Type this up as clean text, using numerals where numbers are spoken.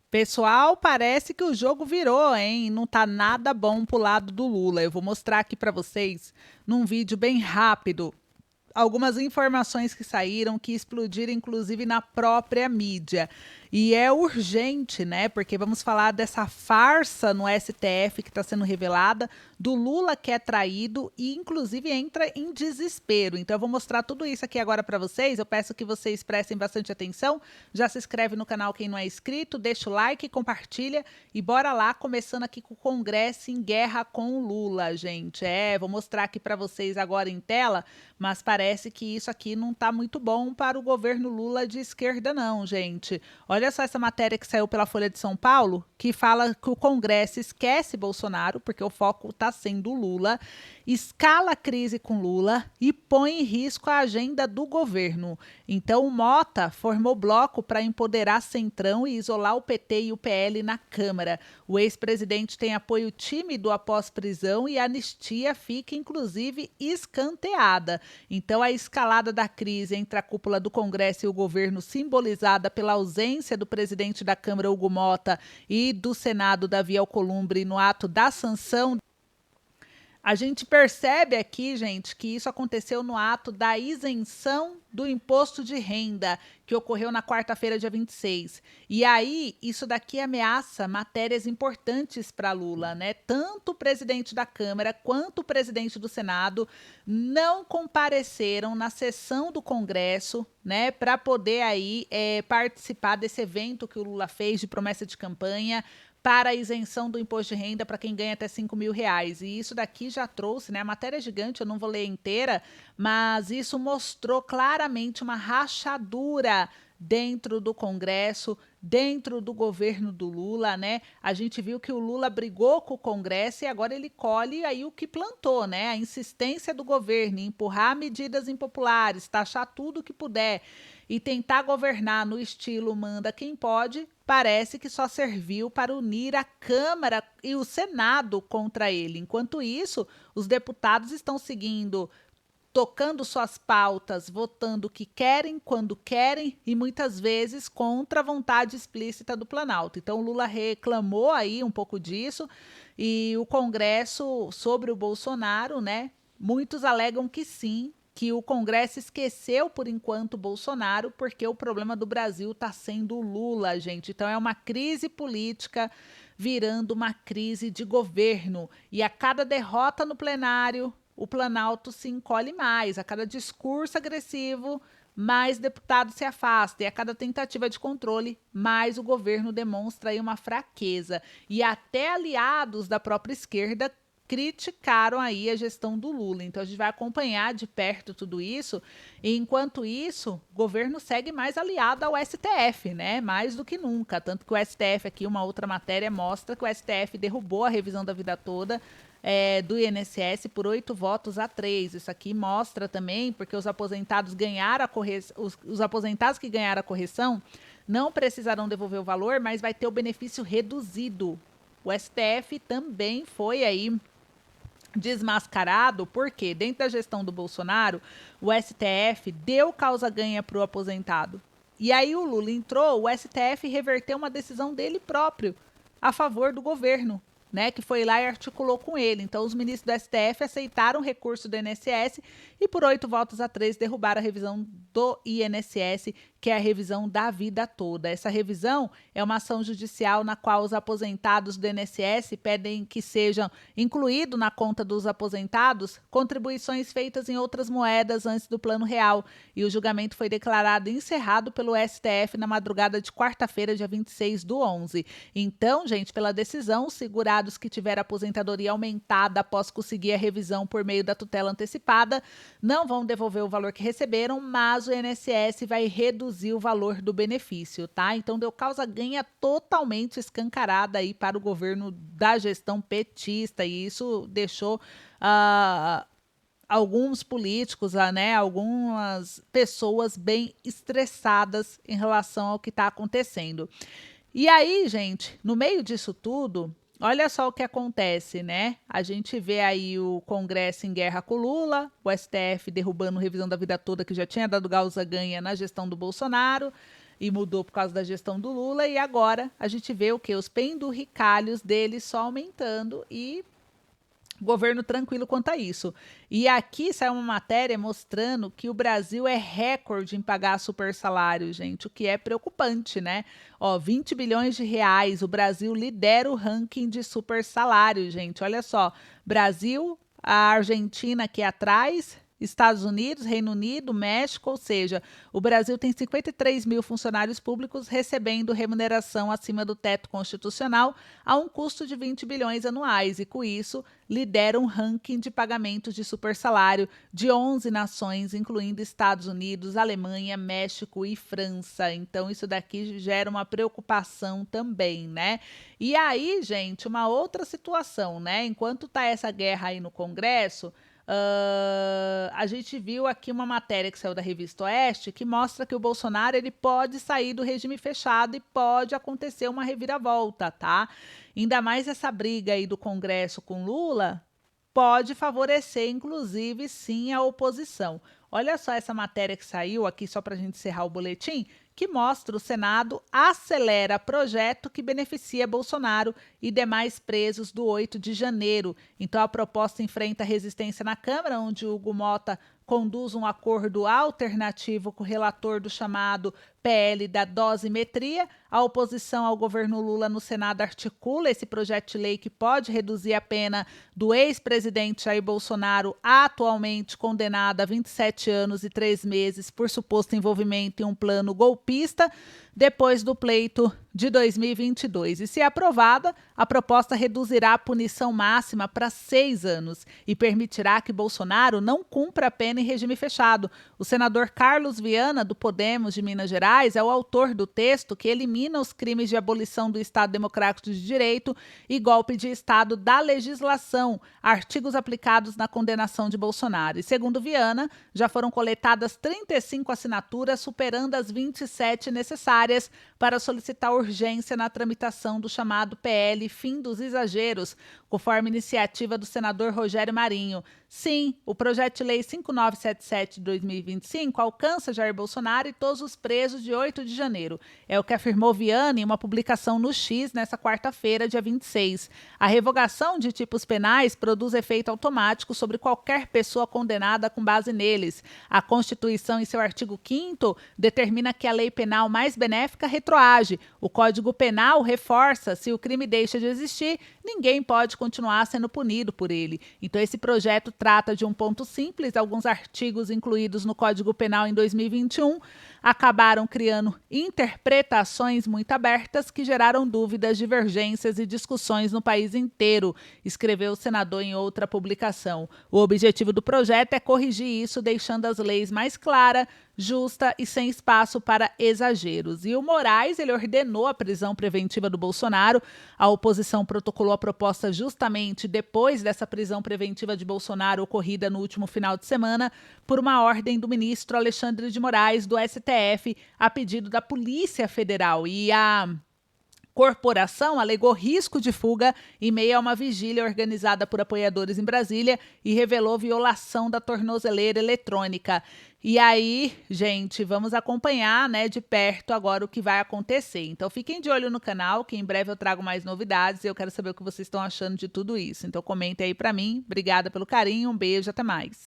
Pessoal, parece que o jogo virou, hein? Não tá nada bom pro lado do Lula. Eu vou mostrar aqui para vocês num vídeo bem rápido algumas informações que saíram, que explodiram inclusive na própria mídia. E é urgente, né? Porque vamos falar dessa farsa no STF que está sendo revelada, do Lula que é traído e inclusive entra em desespero. Então eu vou mostrar tudo isso aqui agora para vocês. Eu peço que vocês prestem bastante atenção. Já se inscreve no canal quem não é inscrito, deixa o like, compartilha e bora lá, começando aqui com o Congresso em guerra com o Lula, gente. Vou mostrar aqui para vocês agora em tela, mas parece que isso aqui não está muito bom para o governo Lula de esquerda não, gente. Olha só essa matéria que saiu pela Folha de São Paulo, que fala que o Congresso esquece Bolsonaro, porque o foco está sendo Lula, escala a crise com Lula e põe em risco a agenda do governo. Então, o Mota formou bloco para empoderar Centrão e isolar o PT e o PL na Câmara. O ex-presidente tem apoio tímido após prisão e a anistia fica, inclusive, escanteada. Então, a escalada da crise entre a cúpula do Congresso e o governo, simbolizada pela ausência do presidente da Câmara, Hugo Mota, e do Senado, Davi Alcolumbre, no ato da sanção. A gente percebe aqui, gente, que isso aconteceu no ato da isenção do imposto de renda, que ocorreu na quarta-feira, dia 26. E aí, isso daqui ameaça matérias importantes para Lula, né? Tanto o presidente da Câmara quanto o presidente do Senado não compareceram na sessão do Congresso, né, para poder aí participar desse evento que o Lula fez de promessa de campanha para a isenção do imposto de renda para quem ganha até R$ 5.000. E isso daqui já trouxe, né? A matéria é gigante, eu não vou ler inteira, mas isso mostrou claramente uma rachadura dentro do Congresso, dentro do governo do Lula, né? A gente viu que o Lula brigou com o Congresso e agora ele colhe aí o que plantou, né? A insistência do governo em empurrar medidas impopulares, taxar tudo que puder e tentar governar no estilo manda quem pode, parece que só serviu para unir a Câmara e o Senado contra ele. Enquanto isso, os deputados estão seguindo, tocando suas pautas, votando o que querem, quando querem e muitas vezes contra a vontade explícita do Planalto. Então, o Lula reclamou aí um pouco disso e o Congresso sobre o Bolsonaro, né? Muitos alegam que sim, que o Congresso esqueceu por enquanto o Bolsonaro, porque o problema do Brasil está sendo o Lula, gente. Então é uma crise política virando uma crise de governo. E a cada derrota no plenário, o Planalto se encolhe mais. A cada discurso agressivo, mais deputados se afastam. E a cada tentativa de controle, mais o governo demonstra aí uma fraqueza. E até aliados da própria esquerda criticaram aí a gestão do Lula. Então a gente vai acompanhar de perto tudo isso. E enquanto isso, o governo segue mais aliado ao STF, né? Mais do que nunca. Tanto que o STF aqui, uma outra matéria mostra que o STF derrubou a revisão da vida toda do INSS por 8 votos a 3. Isso aqui mostra também, porque os aposentados ganharam a correção, os aposentados que ganharam a correção não precisarão devolver o valor, mas vai ter o benefício reduzido. O STF também foi aí desmascarado, porque dentro da gestão do Bolsonaro, o STF deu causa ganha para o aposentado. E aí o Lula entrou, o STF reverteu uma decisão dele próprio a favor do governo, né, que foi lá e articulou com ele. Então, os ministros do STF aceitaram o recurso do INSS e, por 8 votos a 3, derrubaram a revisão do INSS, que é a revisão da vida toda. Essa revisão é uma ação judicial na qual os aposentados do INSS pedem que sejam incluídos na conta dos aposentados contribuições feitas em outras moedas antes do Plano Real. E o julgamento foi declarado encerrado pelo STF na madrugada de quarta-feira, dia 26/11. Então, gente, pela decisão, os segurados que tiveram aposentadoria aumentada após conseguir a revisão por meio da tutela antecipada não vão devolver o valor que receberam, mas o INSS vai reduzir o valor do benefício, tá? Então deu causa ganha totalmente escancarada aí para o governo da gestão petista e isso deixou alguns políticos, né, algumas pessoas bem estressadas em relação ao que está acontecendo. E aí, gente, no meio disso tudo, olha só o que acontece, né? A gente vê aí o Congresso em guerra com o Lula, o STF derrubando revisão da vida toda que já tinha dado causa ganha na gestão do Bolsonaro, e mudou por causa da gestão do Lula, e agora a gente vê o que? Os penduricalhos dele só aumentando e governo tranquilo quanto a isso. E aqui sai uma matéria mostrando que o Brasil é recorde em pagar super salário, gente, o que é preocupante, né? Ó, 20 bilhões de reais, o Brasil lidera o ranking de super salário, gente. Olha só, Brasil, a Argentina aqui atrás, Estados Unidos, Reino Unido, México, ou seja, o Brasil tem 53 mil funcionários públicos recebendo remuneração acima do teto constitucional a um custo de 20 bilhões anuais e, com isso, lidera um ranking de pagamentos de supersalário de 11 nações, incluindo Estados Unidos, Alemanha, México e França. Então, isso daqui gera uma preocupação também, né? E aí, gente, uma outra situação, né? Enquanto tá essa guerra aí no Congresso, a gente viu aqui uma matéria que saiu da Revista Oeste que mostra que o Bolsonaro ele pode sair do regime fechado e pode acontecer uma reviravolta, tá? Ainda mais essa briga aí do Congresso com Lula pode favorecer, inclusive, sim, a oposição. Olha só essa matéria que saiu aqui, só para a gente encerrar o boletim, que mostra o Senado acelera projeto que beneficia Bolsonaro e demais presos do 8 de janeiro. Então, a proposta enfrenta resistência na Câmara, onde o Hugo Mota conduz um acordo alternativo com o relator do chamado PL da dosimetria. A oposição ao governo Lula no Senado articula esse projeto de lei que pode reduzir a pena do ex-presidente Jair Bolsonaro, atualmente condenado a 27 anos e 3 meses por suposto envolvimento em um plano golpista, depois do pleito de 2022. E, se aprovada, a proposta reduzirá a punição máxima para 6 anos e permitirá que Bolsonaro não cumpra a pena em regime fechado. O senador Carlos Viana, do Podemos de Minas Gerais, é o autor do texto que elimina os crimes de abolição do Estado Democrático de Direito e golpe de Estado da legislação, artigos aplicados na condenação de Bolsonaro. E, segundo Viana, já foram coletadas 35 assinaturas, superando as 27 necessárias para solicitar urgência na tramitação do chamado PL Fim dos Exageros, conforme iniciativa do senador Rogério Marinho. Sim, o projeto de lei 5977 de 2025 alcança Jair Bolsonaro e todos os presos de 8 de janeiro. É o que afirmou Viana em uma publicação no X nesta quarta-feira, dia 26. A revogação de tipos penais produz efeito automático sobre qualquer pessoa condenada com base neles. A Constituição, em seu artigo 5º, determina que a lei penal mais benéfica retroage. O Código Penal reforça: se o crime deixa de existir, ninguém pode continuar sendo punido por ele. Então, esse projeto trata de um ponto simples. Alguns artigos incluídos no Código Penal em 2021 acabaram criando interpretações muito abertas que geraram dúvidas, divergências e discussões no país inteiro, escreveu o senador em outra publicação. O objetivo do projeto é corrigir isso, deixando as leis mais claras, justa e sem espaço para exageros. E o Moraes, ele ordenou a prisão preventiva do Bolsonaro. A oposição protocolou a proposta justamente depois dessa prisão preventiva de Bolsonaro ocorrida no último final de semana por uma ordem do ministro Alexandre de Moraes, do STF, a pedido da Polícia Federal. E a corporação alegou risco de fuga em meio a uma vigília organizada por apoiadores em Brasília e revelou violação da tornozeleira eletrônica. E aí, gente, vamos acompanhar, né, de perto agora o que vai acontecer. Então, fiquem de olho no canal, que em breve eu trago mais novidades e eu quero saber o que vocês estão achando de tudo isso. Então, comentem aí pra mim. Obrigada pelo carinho, um beijo, até mais.